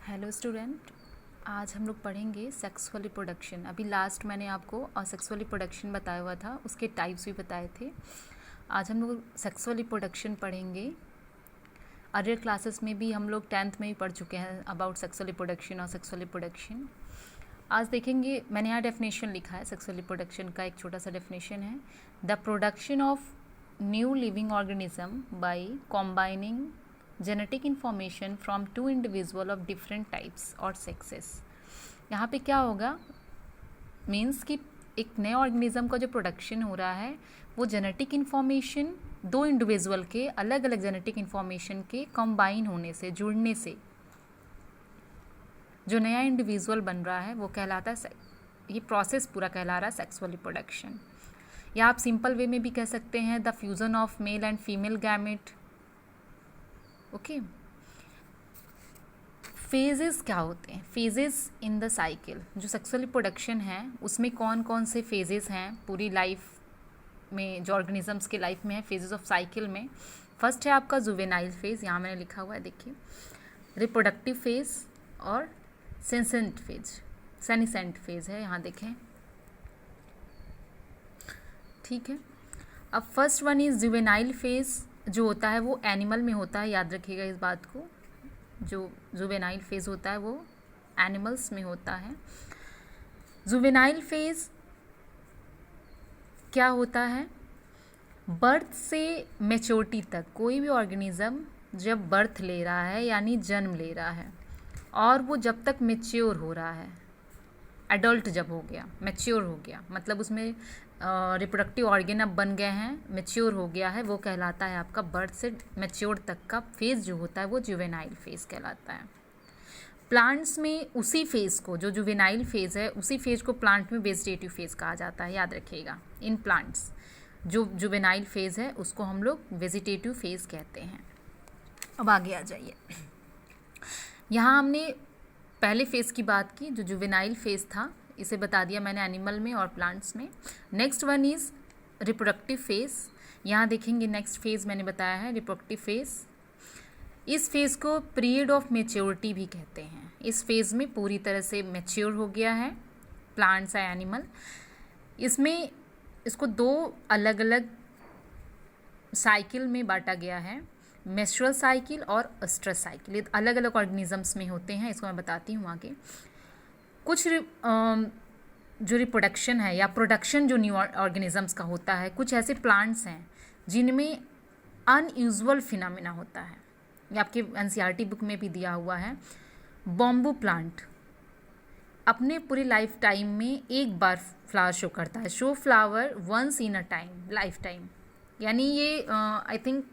Hello student, आज हम लोग पढ़ेंगे सेक्सुअल रिप्रोडक्शन। अभी लास्ट मैंने आपको सेक्सुअल रिप्रोडक्शन बताया हुआ था, उसके टाइप्स भी बताए थे। आज हम लोग सेक्सुअल रिप्रोडक्शन पढ़ेंगे। अर्लियर क्लासेस में भी हम लोग 10th में भी पढ़ चुके हैं अबाउट सेक्सुअल रिप्रोडक्शन और सेक्सुअल रिप्रोडक्शन। आज देखेंगे, मैंने यहाँ डेफिनेशन लिखा है सेक्सुअल रिप्रोडक्शन का, एक छोटा सा डेफिनेशन है। The production of new living organism by combining genetic information from two individual of different types और सेक्सेस। यहाँ पे क्या होगा, मीन्स कि एक नए ऑर्गेनिज्म का जो प्रोडक्शन हो रहा है वो जेनेटिक इन्फॉर्मेशन दो इंडिविजुअल के अलग अलग जेनेटिक इन्फॉर्मेशन के कंबाइन होने से, जुड़ने से जो नया इंडिविजुअल बन रहा है वो कहलाता है, ये प्रोसेस पूरा कहला रहा है सेक्सुअल रिप्रोडक्शन। या आप सिंपल वे में भी कह सकते हैं the fusion of male and female gamete. Okay, phases क्या होते हैं? फेजेस इन द साइकिल, जो सेक्सुअल रिप्रोडक्शन है उसमें कौन कौन से फेजेस हैं पूरी लाइफ में, जो ऑर्गेनिजम्स के लाइफ में है फेजेस ऑफ साइकिल में। फर्स्ट है आपका जुवेनाइल फेज, यहाँ मैंने लिखा हुआ है देखिए, रिप्रोडक्टिव फेज और सेंसेंट फेज, सेनिसेंट फेज है, यहाँ देखें, ठीक है। अब first one is juvenile phase, जो होता है वो एनिमल में होता है, याद रखिएगा इस बात को। जो जुवेनाइल फेज होता है वो एनिमल्स में होता है। जुवेनाइल फेज क्या होता है, बर्थ से मैच्योरिटी तक कोई भी ऑर्गेनिज्म जब बर्थ ले रहा है यानी जन्म ले रहा है और वो जब तक मैच्योर हो रहा है, एडल्ट जब हो गया, मैच्योर हो गया, मतलब उसमें रिप्रोडक्टिव ऑर्गेन अब बन गए हैं, मैच्योर हो गया है, वो कहलाता है आपका बर्थ से मैच्योर तक का फेज़ जो होता है वो जुवेनाइल फेज़ कहलाता है। प्लांट्स में उसी फेज़ को, जो जुवेनाइल फेज़ है उसी फेज़ को प्लांट में वेजिटेटिव फेज़ कहा जाता है, याद रखिएगा। इन प्लांट्स जो जुवेनाइल फेज़ है उसको हम लोग वेजिटेटिव फेज़ कहते हैं। अब आगे आ जाइए, यहाँ हमने पहले फेज़ की बात की जो जुवेनाइल फेज़ था, इसे बता दिया मैंने एनिमल में और प्लांट्स में। Next one is reproductive phase, यहाँ देखेंगे नेक्स्ट फेज़ मैंने बताया है रिप्रोडक्टिव फेज़। इस फेज़ को पीरियड ऑफ मैच्योरिटी भी कहते हैं। इस फेज़ में पूरी तरह से मैच्योर हो गया है प्लांट्स या एनिमल। इसमें इसको दो अलग अलग साइकिल में बांटा गया है, मेस्ट्रुअल साइकिल और एस्ट्रस साइकिल। ये अलग अलग ऑर्गेनिजम्स में होते हैं, इसको मैं बताती हूँ आगे। कुछ जो रिप्रोडक्शन है या प्रोडक्शन जो न्यू ऑर्गेनिजम्स का होता है, कुछ ऐसे प्लांट्स हैं जिनमें अनयूजुअल फिनोमेना होता है, ये आपके एनसीईआरटी बुक में भी दिया हुआ है। बॉम्बू प्लांट अपने पूरी लाइफ टाइम में एक बार फ्लावर शो करता है, show flower once in a time, life time, यानी ये आई थिंक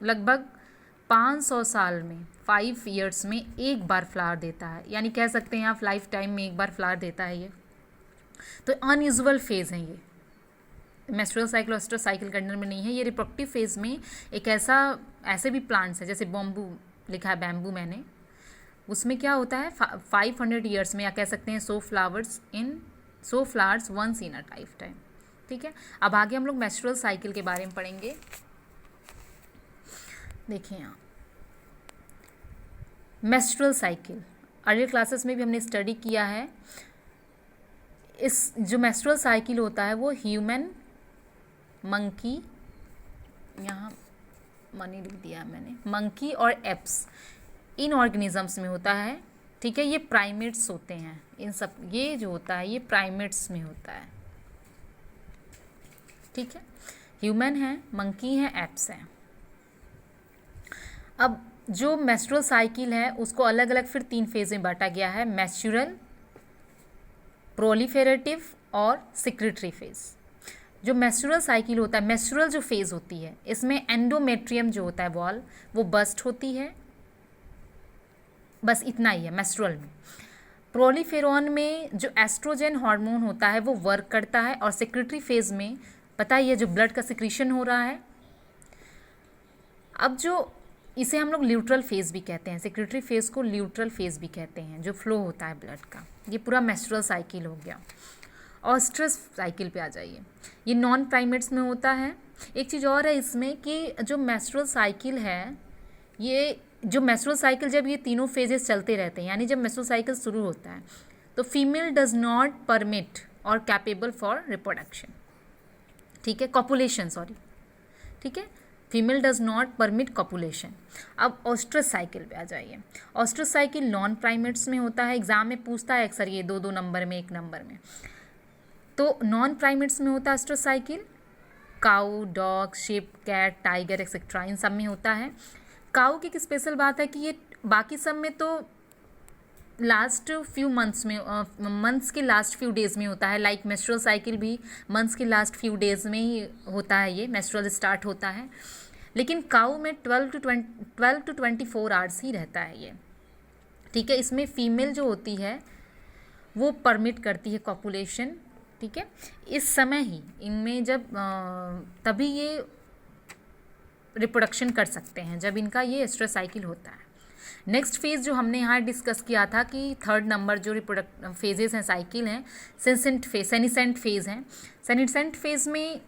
लगभग 500 साल में, 5 ईयर्स में एक बार फ्लावर देता है, यानी कह सकते हैं आप लाइफ टाइम में एक बार फ्लावर देता है ये। तो अनयूजुअल फेज़ है ये, मेस्ट्रुअल साइकिल और एस्ट्रस साइकिल के अंडर में नहीं है। ये रिप्रोडक्टिव फेज़ में एक ऐसे भी प्लांट्स है, जैसे बॉम्बू लिखा है, बैम्बू मैंने, उसमें क्या होता है 500 ईयर्स में, या कह सकते हैं 100 flowers once in a life time, ठीक है। अब आगे हम लोग मेस्ट्रुअल साइकिल के बारे में पढ़ेंगे। देखिए यहाँ मेस्ट्रुअल साइकिल अर्लियर क्लासेस में भी हमने स्टडी किया है। इस जो मेस्ट्रुअल साइकिल होता है वो ह्यूमन, मंकी, यहाँ मनी लिख दिया मैंने, मंकी और एप्स, इन ऑर्गेनिजम्स में होता है, ठीक है। ये प्राइमेट्स होते हैं, इन सब, ये जो होता है ये प्राइमेट्स में होता है, ठीक है। ह्यूमन है, मंकी है, एप्स हैं। अब जो मेस्ट्रुअल साइकिल है उसको अलग अलग फिर 3 फेज में बांटा गया है, मैच्योरल, प्रोलिफेरेटिव और सिक्रेटरी फेज। जो मेस्ट्रुअल साइकिल होता है, मेस्ट्रुअल जो फेज होती है, इसमें एंडोमेट्रियम जो होता है वॉल वो बस्ट होती है, बस इतना ही है मेस्ट्रुअल में। प्रोलिफेरॉन में जो एस्ट्रोजन हार्मोन होता है वो वर्क करता है, और सिक्रेटरी फेज में पता ही है जो ब्लड का सिक्रीशन हो रहा है। अब जो इसे हम लोग ल्यूट्रल फेज भी कहते हैं, सेक्रेटरी फेज को ल्यूट्रल फेज भी कहते हैं, जो फ्लो होता है ब्लड का। ये पूरा मेस्ट्रुअल साइकिल हो गया। और एस्ट्रस साइकिल पे आ जाइए, ये नॉन प्राइमेट्स में होता है। एक चीज़ और है इसमें कि जो मेस्ट्रुअल साइकिल है ये जो मेंस्ट्रुअल साइकिल जब ये तीनों फेजेस चलते रहते हैं, यानी जब मेंस्ट्रुअल साइकिल शुरू होता है तो फीमेल डज नॉट परमिट और कैपेबल फॉर रिप्रोडक्शन, ठीक है, कॉपुलेशन, सॉरी, ठीक है, female does not permit copulation. अब ऑस्ट्रस साइकिल पे आ जाइए। ऑस्ट्रस साइकिल नॉन प्राइमेट्स में होता है, एग्जाम में पूछता है अक्सर ये 2-2 नंबर में, 1 नंबर में। तो नॉन प्राइमेट्स में होता है oestrus cycle, cow, dog, sheep, cat, tiger etcetera, इन सब में होता है। काऊ की एक स्पेशल बात है कि ये बाकी सब में तो लास्ट फ्यू मंथ्स में, मंथ्स के लास्ट फ्यू डेज में होता है, लाइक मेंस्ट्रुअल साइकिल भी मंथ्स के लास्ट फ्यू डेज में ही होता है, ये मेंस्ट्रुअल स्टार्ट होता है। लेकिन काऊ में 12 to 24 आवर्स ही रहता है ये, ठीक है। इसमें फीमेल जो होती है वो परमिट करती है कॉपुलेशन, ठीक है, इस समय ही इनमें जब तभी ये रिप्रोडक्शन कर सकते हैं, जब इनका ये एस्ट्रस साइकिल होता है। नेक्स्ट फेज़ जो हमने यहाँ डिस्कस किया था कि 3rd नंबर जो रिप्रोडक्ट फेजेस हैं, साइकिल हैं, सेनिसेंट फेज़ हैं। सेनिसेंट फेज़ में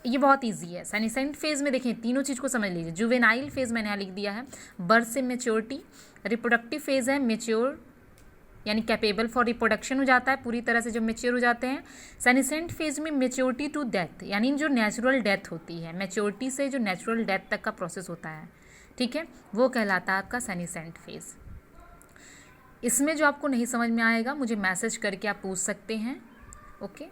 ये बहुत इजी है। सेनिसेंट फेज़ में देखें, तीनों चीज़ को समझ लीजिए। जुवेनाइल फेज़ मैंने यहाँ लिख दिया है, बर्थ से मेच्योरिटी। रिप्रोडक्टिव फेज़ है मेच्योर, यानी कैपेबल फॉर रिप्रोडक्शन हो जाता है पूरी तरह से जब मेच्योर हो जाते हैं। सेनिसेंट फेज़ में मेच्योरिटी टू डेथ, यानी जो नेचुरल डेथ होती है, मेच्योरिटी से जो नेचुरल डेथ तक का प्रोसेस होता है, ठीक है, वो कहलाता है आपका सेनिसेंट फेज़। इसमें जो आपको नहीं समझ में आएगा मुझे मैसेज करके आप पूछ सकते हैं, ओके।